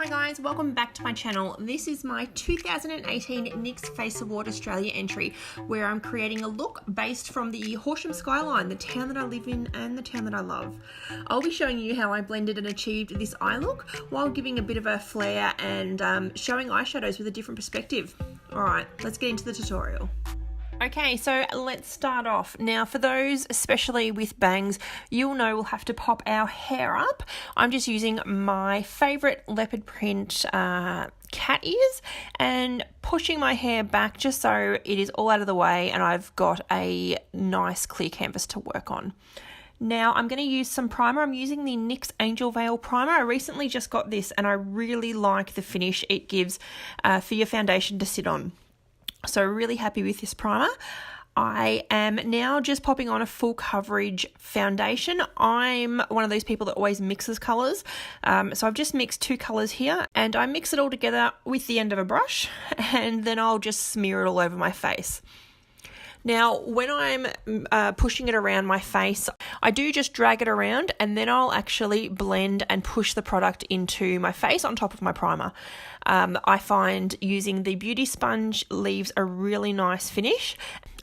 Hi guys, welcome back to my channel. This is my 2018 NYX Face Award Australia entry where I'm creating a look based from the Horsham Skyline, the town that I live in and the town that I love. I'll be showing you how I blended and achieved this eye look while giving a bit of a flair and showing eyeshadows with a different perspective. Alright, let's get into the tutorial. Okay, so let's start off. Now for those, especially with bangs, you'll know we'll have to pop our hair up. I'm just using my favourite leopard print cat ears and pushing my hair back just so it is all out of the way and I've got a nice clear canvas to work on. Now I'm going to use some primer. I'm using the NYX Angel Veil primer. I recently just got this and I really like the finish it gives for your foundation to sit on. So really happy with this primer. I am now just popping on a full coverage foundation. I'm one of those people that always mixes colours. So I've just mixed two colours here and I mix it all together with the end of a brush and then I'll just smear it all over my face. Now, when I'm pushing it around my face, I do just drag it around and then I'll actually blend and push the product into my face on top of my primer. I find using the beauty sponge leaves a really nice finish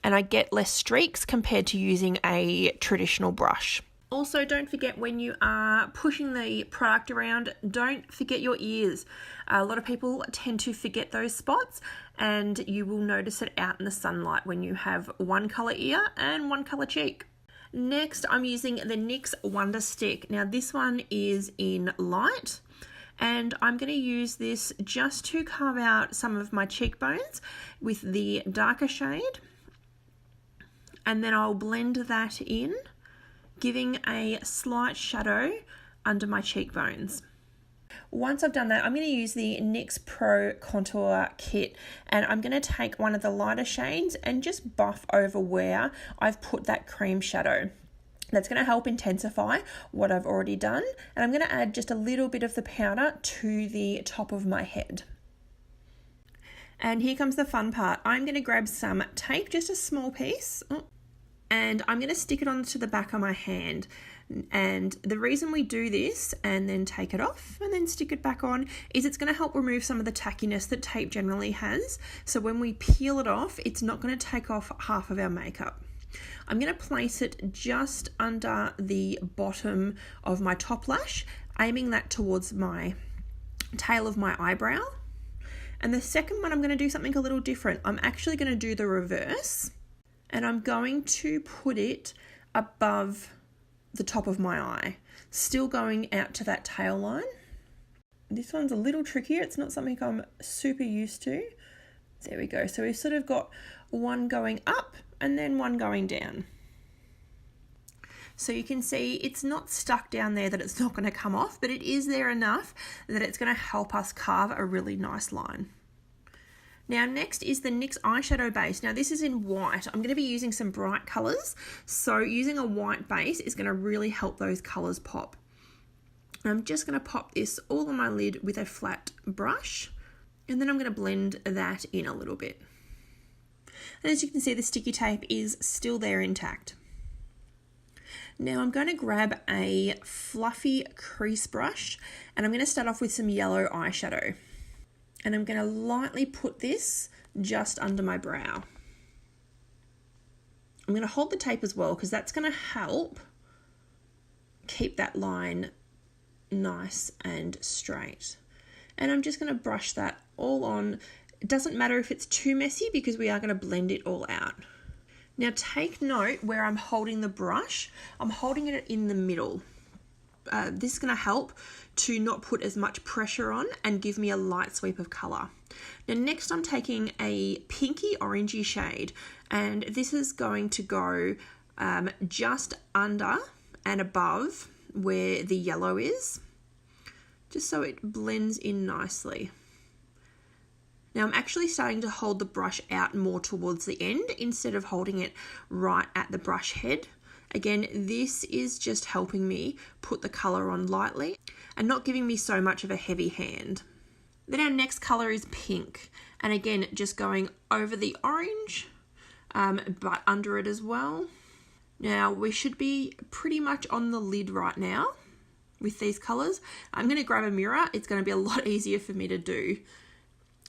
and I get less streaks compared to using a traditional brush. Also, don't forget when you are pushing the product around, don't forget your ears. A lot of people tend to forget those spots and you will notice it out in the sunlight when you have one colour ear and one colour cheek. Next, I'm using the NYX Wonder Stick. Now this one is in light and I'm going to use this just to carve out some of my cheekbones with the darker shade. And then I'll blend that in, giving a slight shadow under my cheekbones. Once I've done that, I'm going to use the NYX Pro Contour Kit and I'm going to take one of the lighter shades and just buff over where I've put that cream shadow. That's going to help intensify what I've already done, and I'm going to add just a little bit of the powder to the top of my head. And here comes the fun part. I'm going to grab some tape, just a small piece, and I'm going to stick it onto the back of my hand. And the reason we do this and then take it off and then stick it back on is it's going to help remove some of the tackiness that tape generally has. So when we peel it off, it's not going to take off half of our makeup. I'm going to place it just under the bottom of my top lash, aiming that towards my tail of my eyebrow. And the second one, I'm going to do something a little different. I'm actually going to do the reverse and I'm going to put it above the top of my eye, still going out to that tail line. This one's a little trickier. It's not something I'm super used to. There we go. So we've sort of got one going up and then one going down. So you can see it's not stuck down there that it's not going to come off, but it is there enough that it's going to help us carve a really nice line. Now next is the NYX eyeshadow base. Now this is in white. I'm going to be using some bright colours, so using a white base is going to really help those colours pop. I'm just going to pop this all on my lid with a flat brush, and then I'm going to blend that in a little bit. And as you can see, the sticky tape is still there intact. Now I'm going to grab a fluffy crease brush and I'm going to start off with some yellow eyeshadow. And I'm going to lightly put this just under my brow. I'm going to hold the tape as well because that's going to help keep that line nice and straight. And I'm just going to brush that all on. It doesn't matter if it's too messy because we are going to blend it all out. Now take note where I'm holding the brush. I'm holding it in the middle. This is going to help to not put as much pressure on and give me a light sweep of colour. Now next I'm taking a pinky orangey shade and this is going to go just under and above where the yellow is, just so it blends in nicely. Now I'm actually starting to hold the brush out more towards the end instead of holding it right at the brush head. Again, this is just helping me put the colour on lightly and not giving me so much of a heavy hand. Then our next colour is pink, and again just going over the orange but under it as well. Now we should be pretty much on the lid right now. with these colours. I'm going to grab a mirror. It's going to be a lot easier for me to do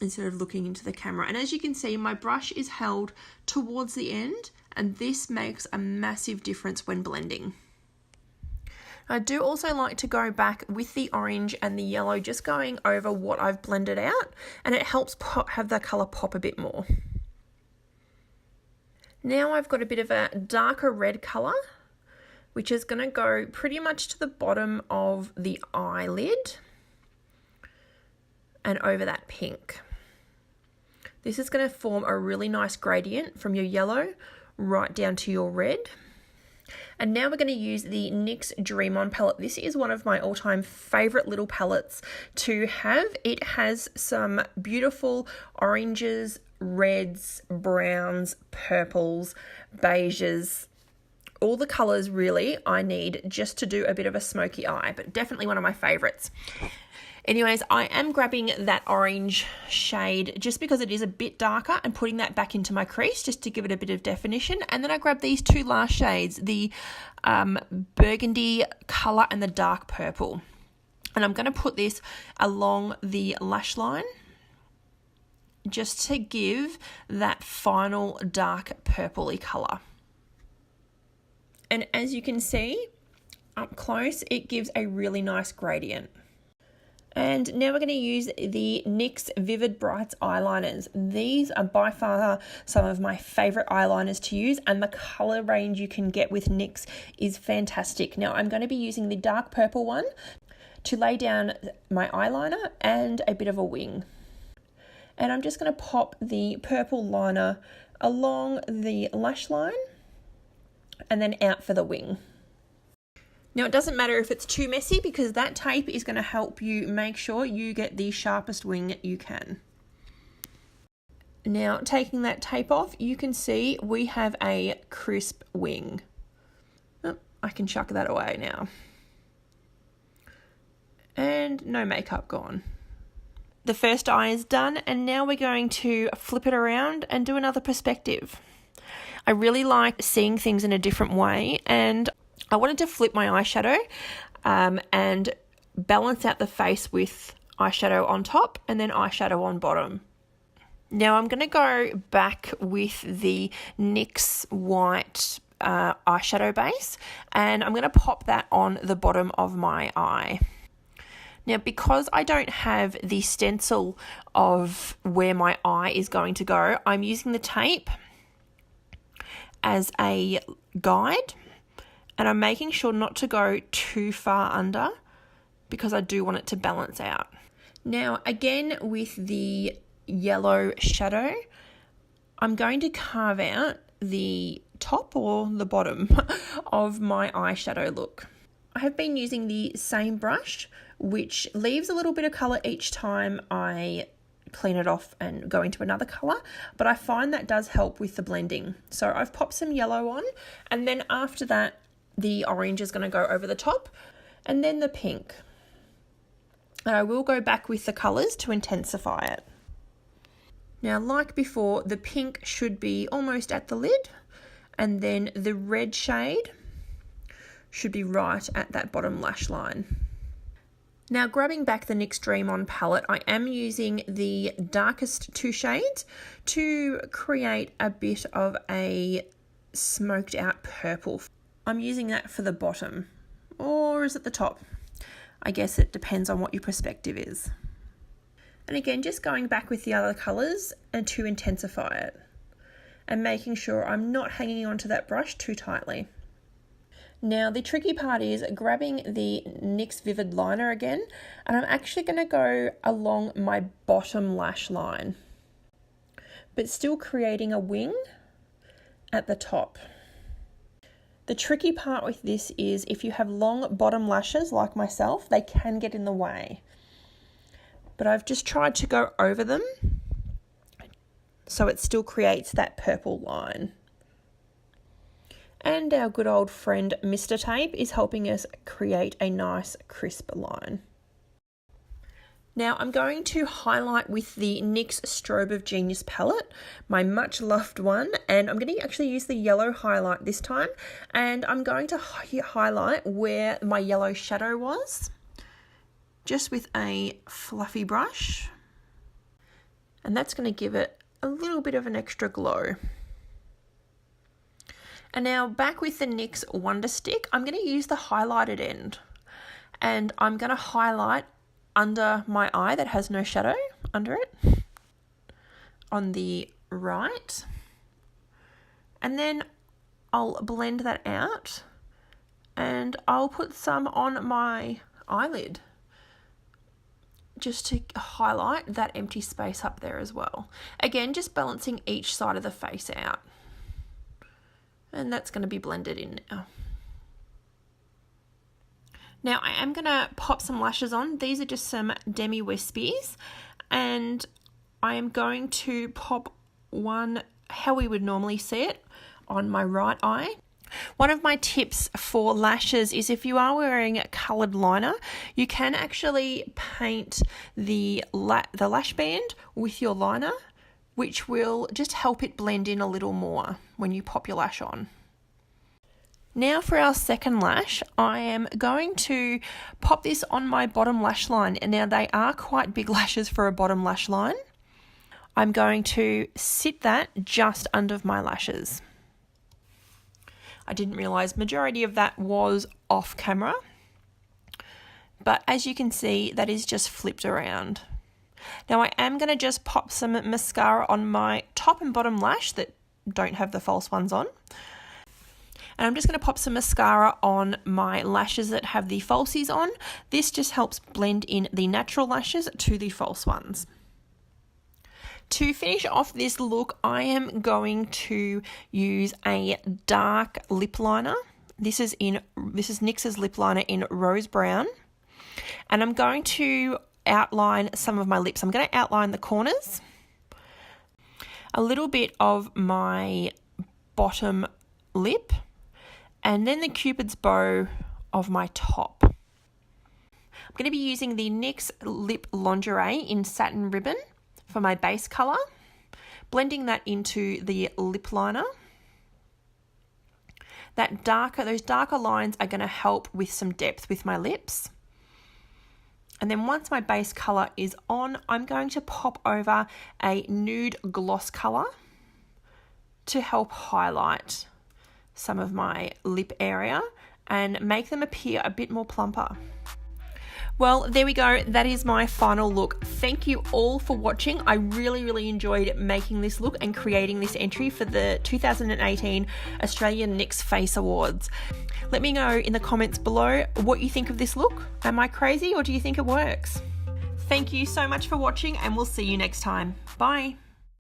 instead of looking into the camera. And as you can see, my brush is held towards the end, and this makes a massive difference when blending. I do also like to go back with the orange and the yellow, just going over what I've blended out, and it helps have the colour pop a bit more. Now I've got a bit of a darker red colour, which is going to go pretty much to the bottom of the eyelid and over that pink. This is going to form a really nice gradient from your yellow right down to your red. And now we're going to use the NYX Dream On palette. This is one of my all-time favourite little palettes to have. It has some beautiful oranges, reds, browns, purples, beiges, all the colours really I need just to do a bit of a smoky eye, but definitely one of my favourites. Anyways, I am grabbing that orange shade just because it is a bit darker and putting that back into my crease just to give it a bit of definition. And then I grab these two last shades, the burgundy colour and the dark purple. And I'm going to put this along the lash line just to give that final dark purpley colour. And as you can see up close, it gives a really nice gradient. And now we're going to use the NYX Vivid Brights eyeliners. These are by far some of my favourite eyeliners to use, and the colour range you can get with NYX is fantastic. Now I'm going to be using the dark purple one to lay down my eyeliner and a bit of a wing. And I'm just going to pop the purple liner along the lash line and then out for the wing. Now it doesn't matter if it's too messy because that tape is going to help you make sure you get the sharpest wing you can. Now taking that tape off, you can see we have a crisp wing. Oh, I can chuck that away now. And no makeup gone. The first eye is done, and now we're going to flip it around and do another perspective. I really like seeing things in a different way, and I wanted to flip my eyeshadow and balance out the face with eyeshadow on top and then eyeshadow on bottom. Now I'm going to go back with the NYX white eyeshadow base, and I'm going to pop that on the bottom of my eye. Now, because I don't have the stencil of where my eye is going to go, I'm using the tape as a guide. And I'm making sure not to go too far under because I do want it to balance out. Now, again, with the yellow shadow, I'm going to carve out the top or the bottom of my eyeshadow look. I have been using the same brush, which leaves a little bit of colour each time I clean it off and go into another colour, but I find that does help with the blending. So I've popped some yellow on, and then after that, the orange is going to go over the top, and then the pink. And I will go back with the colours to intensify it. Now, like before, the pink should be almost at the lid, and then the red shade should be right at that bottom lash line. Now, grabbing back the NYX Dream On palette, I am using the darkest two shades to create a bit of a smoked out purple. I'm using that for the bottom, or is it the top? I guess it depends on what your perspective is. And again, just going back with the other colours and to intensify it, and making sure I'm not hanging onto that brush too tightly. Now, the tricky part is grabbing the NYX Vivid Liner again, and I'm actually going to go along my bottom lash line, but still creating a wing at the top. The tricky part with this is if you have long bottom lashes like myself, they can get in the way. But I've just tried to go over them so it still creates that purple line. And our good old friend Mr. Tape is helping us create a nice crisp line. Now I'm going to highlight with the NYX Strobe of Genius palette, my much loved one, and I'm going to actually use the yellow highlight this time, and I'm going to highlight where my yellow shadow was, just with a fluffy brush, and that's going to give it a little bit of an extra glow. And now back with the NYX Wonder Stick, I'm going to use the highlighted end, and I'm going to highlight under my eye that has no shadow under it on the right, and then I'll blend that out and I'll put some on my eyelid just to highlight that empty space up there as well. Again, just balancing each side of the face out, and that's going to be blended in now. Now I am going to pop some lashes on. These are just some Demi Wispies, and I am going to pop one how we would normally see it on my right eye. One of my tips for lashes is if you are wearing a coloured liner, you can actually paint the lash band with your liner, which will just help it blend in a little more when you pop your lash on. Now for our second lash, I am going to pop this on my bottom lash line. And now they are quite big lashes for a bottom lash line. I'm going to sit that just under my lashes. I didn't realise majority of that was off camera, but as you can see, that is just flipped around. Now I am going to just pop some mascara on my top and bottom lash that don't have the false ones on. And I'm just going to pop some mascara on my lashes that have the falsies on. This just helps blend in the natural lashes to the false ones. To finish off this look, I am going to use a dark lip liner. This is NYX's lip liner in Rose Brown. And I'm going to outline some of my lips. I'm going to outline the corners, a little bit of my bottom lip, and then the Cupid's bow of my top. I'm going to be using the NYX Lip Lingerie in Satin Ribbon for my base colour, blending that into the lip liner. Those darker lines are going to help with some depth with my lips. And then once my base colour is on, I'm going to pop over a nude gloss colour to help highlight some of my lip area and make them appear a bit more plumper. Well, there we go. That is my final look. Thank you all for watching. I really enjoyed making this look and creating this entry for the 2018 Australian NYX Face Awards. Let me know in the comments below what you think of this look. Am I crazy or do you think it works? Thank you so much for watching, and we'll see you next time. Bye.